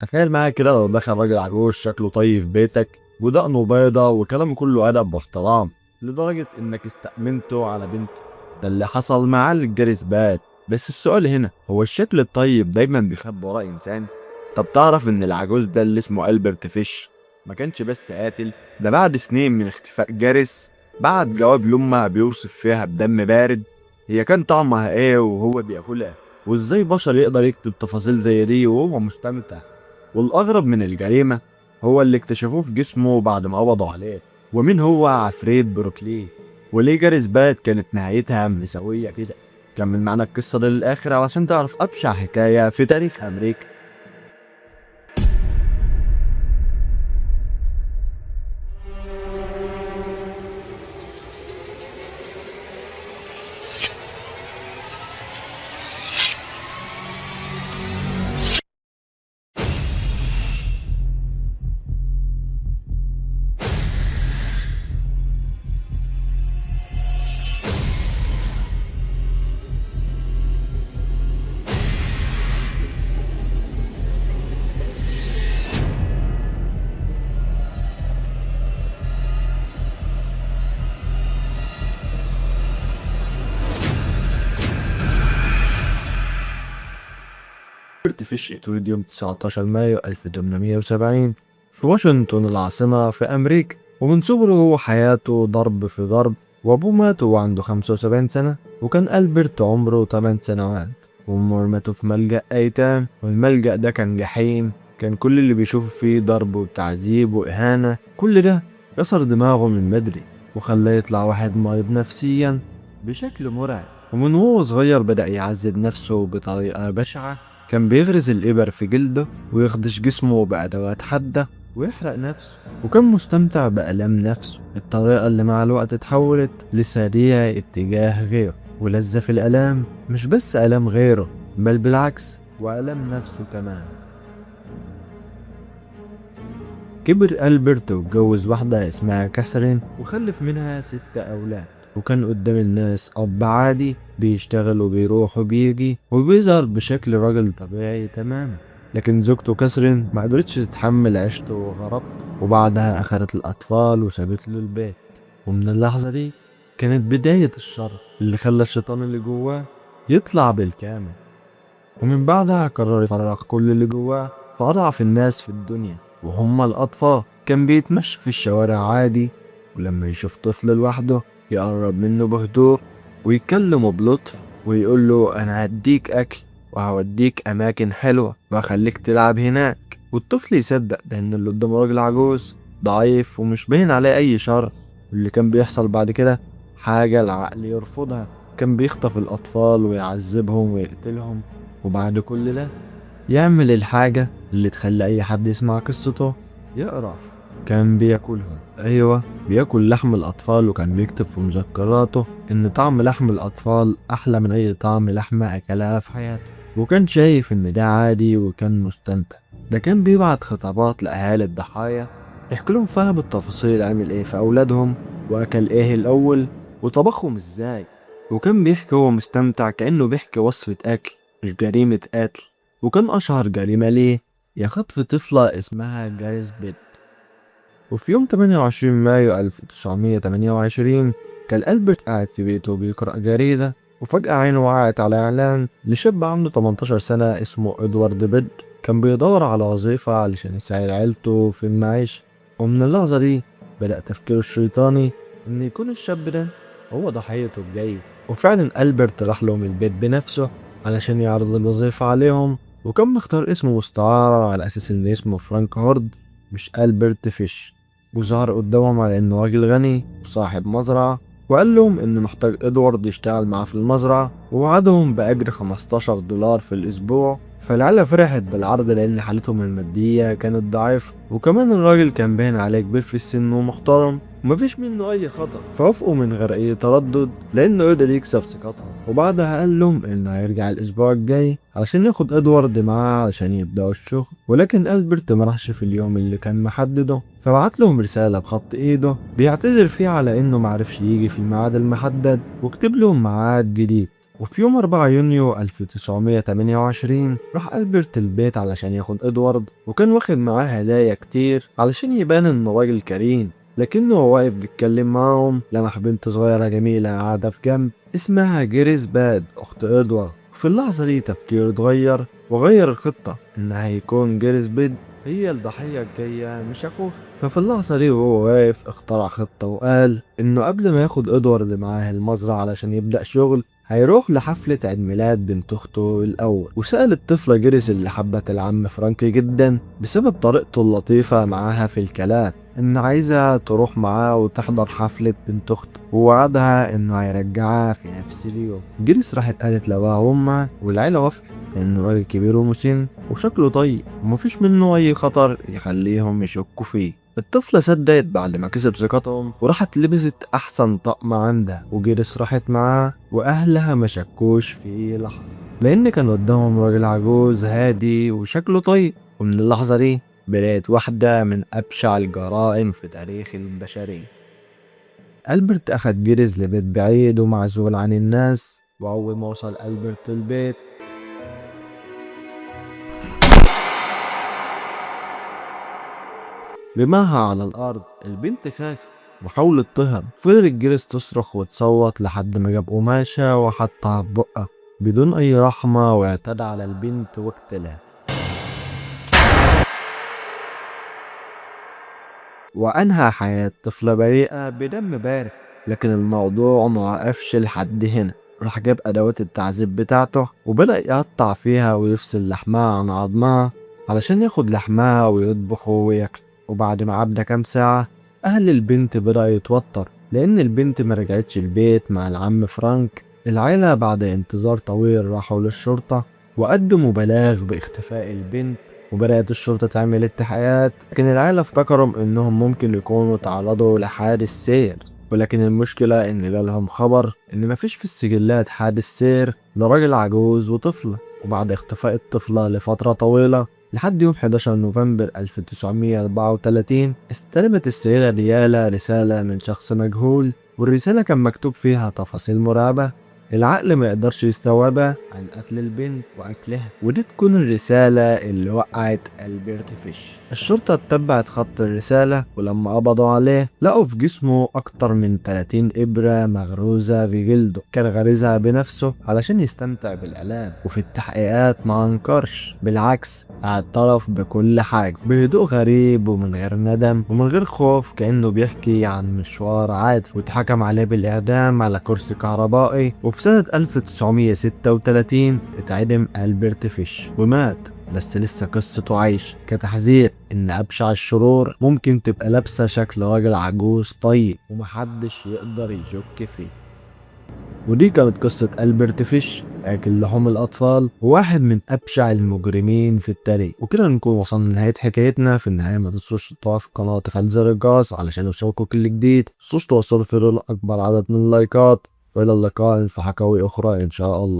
تخيل معايا كده لو دخل راجل عجوز شكله طيب في بيتك ودقنه بيضة وكلامه كله أدب واحترام لدرجة إنك استأمنته على بنته. ده اللي حصل مع الجاريس بات. بس السؤال هنا، هو الشكل الطيب دايما بيخبي وراء إنسان؟ طب تعرف إن العجوز ده اللي اسمه ألبرت فيش ما كانش بس قاتل؟ ده بعد سنين من اختفاء جاريس بعت جواب لأمها بيوصف فيها بدم بارد هي كان طعمها إيه وهو بياكلها، وإزاي بشر يقدر يكتب تفاصيل زي دي وهو مستمتع. والأغرب من الجريمة هو اللي اكتشفوه في جسمه بعد ما قبضوا عليه. ومين هو عفريت بروكلي؟ وليه جاريس بات كانت نهايتها مسوية كده؟ كمل معانا القصة دي للآخر علشان تعرف أبشع حكاية في تاريخ أمريكا. روبرت فيش اتولد يوم 19 مايو 1870 في واشنطن العاصمة في أمريكا، ومن صغره وحياته ضرب في ضرب. وأبوه مات وهو عنده 75 سنة، وكان ألبرت عمره 8 سنوات. وأمه رمته في ملجأ أيتام، والملجأ ده كان جحيم. كان كل اللي بيشوفه فيه ضرب وتعذيب وإهانة. كل ده كسر دماغه من بدري وخلاه يطلع واحد مريض نفسيا بشكل مرعب. ومن هو صغير بدأ يعذب نفسه بطريقة بشعة. كان بيغرز الإبر في جلده ويخدش جسمه بأدوات حادة ويحرق نفسه، وكان مستمتع بألم نفسه، الطريقة اللي مع الوقت اتحولت لسريع اتجاه غيره. ولذة في الألام، مش بس ألم غيره بل بالعكس وألم نفسه كمان. كبر ألبرت واتجوز واحدة اسمها كاثرين وخلف منها 6 أولاد. وكان قدام الناس أب عادي بيشتغل وبيروح وبيجي وبيظهر بشكل راجل طبيعي تماما. لكن زوجته كاثرين ما قدرتش تتحمل عيشته وغرق، وبعدها أخدت الأطفال وسابت له البيت. ومن اللحظة دي كانت بداية الشر اللي خلى الشيطان اللي جواه يطلع بالكامل. ومن بعدها قرر يفرغ كل اللي جواه في أضعف الناس في الدنيا، وهم الأطفال. كان بيتمشى في الشوارع عادي، ولما يشوف طفل لوحده يقرب منه بهدوء ويكلمه بلطف ويقول له أنا هديك أكل وهوديك أماكن حلوة وهخليك تلعب هناك. والطفل يصدق لأن اللي قدامه راجل عجوز ضعيف ومش باين عليه أي شر. واللي كان بيحصل بعد كده حاجة العقل يرفضها. كان بيخطف الأطفال ويعذبهم ويقتلهم، وبعد كل ده يعمل الحاجة اللي تخلي أي حد يسمع قصته يقرف. كان بياكلهم، أيوة بياكل لحم الأطفال. وكان بيكتب في مذكراته إن طعم لحم الأطفال أحلى من أي طعم لحمة أكلها في حياته، وكان شايف إن ده عادي وكان مستمتع. ده كان بيبعت خطابات لأهالي الضحايا يحكي لهم فيها بالتفاصيل عمل إيه في أولادهم وأكل إيه الأول وطبخهم إزاي. وكان بيحكي هو مستمتع كأنه بيحكي وصفة أكل مش جريمة قتل. وكان أشهر جريمة ليه هي خطف طفلة اسمها جاريس بيت. وفي يوم 28 مايو 1928 كان ألبرت قاعد في بيته بيقرأ جريدة، وفجأة عينه وقعت على إعلان لشاب عنده 18 سنة اسمه إدوارد بيد. كان بيدور على وظيفة علشان يساعد عيلته في المعيشة. ومن اللحظة دي بدأ تفكيره الشيطاني إن يكون الشاب ده هو ضحيته الجاي. وفعلا ألبرت راح لهم البيت بنفسه علشان يعرض الوظيفة عليهم، وكان مختار اسمه مستعار على أساس إن اسمه فرانك هورد مش ألبرت فيش. وظهر قدامهم على إنه راجل غني وصاحب مزرعة، وقال لهم إنه محتاج إدوارد يشتغل معاه في المزرعة، ووعدهم بأجر $15 في الأسبوع. فالعيلة فرحت بالعرض لأن حالتهم المادية كانت ضعيفة، وكمان الراجل كان باين عليه كبير في السن ومحترم ومفيش منه أي خطر. فوافقوا من غير أي تردد لأنه قدر يكسب ثقتهم. وبعدها قال لهم إنه هيرجع الأسبوع الجاي علشان ياخد إدوارد معاه علشان يبدأوا الشغل. ولكن ألبرت مرحش في اليوم اللي كان محدده، فبعت لهم رسالة بخط إيده بيعتذر فيها على إنه معرفش يجي في الميعاد المحدد، وكتب لهم ميعاد جديد. وفي يوم 4 يونيو 1928 راح ألبرت البيت علشان ياخد إدوارد، وكان واخد معاه هدايا كتير علشان يبان إنه راجل كريم. لكنه وهو واقف بيتكلم معاهم لمح بنت صغيرة جميلة قاعدة في جنب اسمها جيريس باد أخت إدوارد. في اللحظة دي تفكيره اتغير وغير الخطة إن هيكون جيريس باد هي الضحية الجاية مش أخوه. ففي اللحظة دي وهو واقف اخترع خطة وقال إنه قبل ما ياخد إدوارد معاه المزرعة علشان يبدأ شغل هيروح لحفلة عيد ميلاد بنت أخته الأول. وسأل الطفلة جيريس اللي حبت العم فرانكي جدا بسبب طريقته اللطيفة معاها في الكلام إن عايزة تروح معاه وتحضر حفلة بنت أخته، ووعدها إنه هيرجعها في نفس اليوم. جيريس راحت قالت لأبوها وأمها والعيلة وافقت لأنه راجل كبير ومسن وشكله طيب ومفيش منه أي خطر يخليهم يشكوا فيه. الطفلة صدقت بعد ما كسب ثقتهم وراحت لبست أحسن طقم عندها، وجيريس راحت معاه وأهلها ما شكوش في لحظة لأن كان قدامهم راجل عجوز هادي وشكله طيب. ومن اللحظة دي بدأت واحدة من أبشع الجرائم في تاريخ البشرية. ألبرت أخد جيريس لبيت بعيد ومعزول عن الناس، وأول ما وصل ألبرت البيت رماها على الأرض. البنت خافت وحاولت تهرب، فضلت جيريس تصرخ وتصوت لحد ما جاب قماشة وحطها في بقها بدون أي رحمة واعتدى على البنت واقتلها، وأنهى حياة طفلة بريئة بدم بارد. لكن الموضوع ما وقفش لحد هنا، راح جاب أدوات التعذيب بتاعته وبدأ يقطع فيها ويفصل لحمها عن عظمها علشان ياخد لحمها ويطبخه وياكله. وبعد ما عدى كام ساعة أهل البنت بدأ يتوتر لأن البنت ما رجعتش البيت مع العم فرانك. العيلة بعد انتظار طويل راحوا للشرطة وقدموا بلاغ باختفاء البنت، وبدأت الشرطة تعمل التحقيقات. لكن العيلة افتكروا انهم ممكن يكونوا تعرضوا لحادث سير، ولكن المشكلة ان جالهم خبر ان مفيش في السجلات حادث سير لراجل عجوز وطفلة. وبعد اختفاء الطفلة لفترة طويلة لحد يوم 11 نوفمبر 1934 استلمت السيدة ديالا رسالة من شخص مجهول، والرسالة كان مكتوب فيها تفاصيل مرعبة العقل ما يقدرش يستوعبها عن قتل البنت واكلها، ودي تكون الرسالة اللي وقعت ألبرت فيش. الشرطة اتبعت خط الرسالة ولما قبضوا عليه لقوا في جسمه اكتر من 30 ابرة مغروزة في جلده، كان غارزها بنفسه علشان يستمتع بالالام. وفي التحقيقات ما انكرش، بالعكس اعترف بكل حاجة بهدوء غريب ومن غير ندم ومن غير خوف، كأنه بيحكي عن مشوار عادي. واتحكم عليه بالاعدام على كرسي كهربائي. وفي سنة 1936 اتعدم ألبرت فيش ومات، بس لسه قصته عايشة كتحذير ان ابشع الشرور ممكن تبقى لابسة شكل راجل عجوز طيب ومحدش يقدر يشك فيه. ودي كانت قصة ألبرت فيش أكل لحوم الأطفال، وواحد من أبشع المجرمين في التاريخ. وكده نكون وصلنا لنهاية حكايتنا. في النهاية ما تنسوش تقعدوا في القناة وتفعيل زر الجرس علشان يوصلكوا كل جديد. متنسوش توصلوا في أكبر عدد من اللايكات. وإلى اللقاء في حكاوي أخرى إن شاء الله.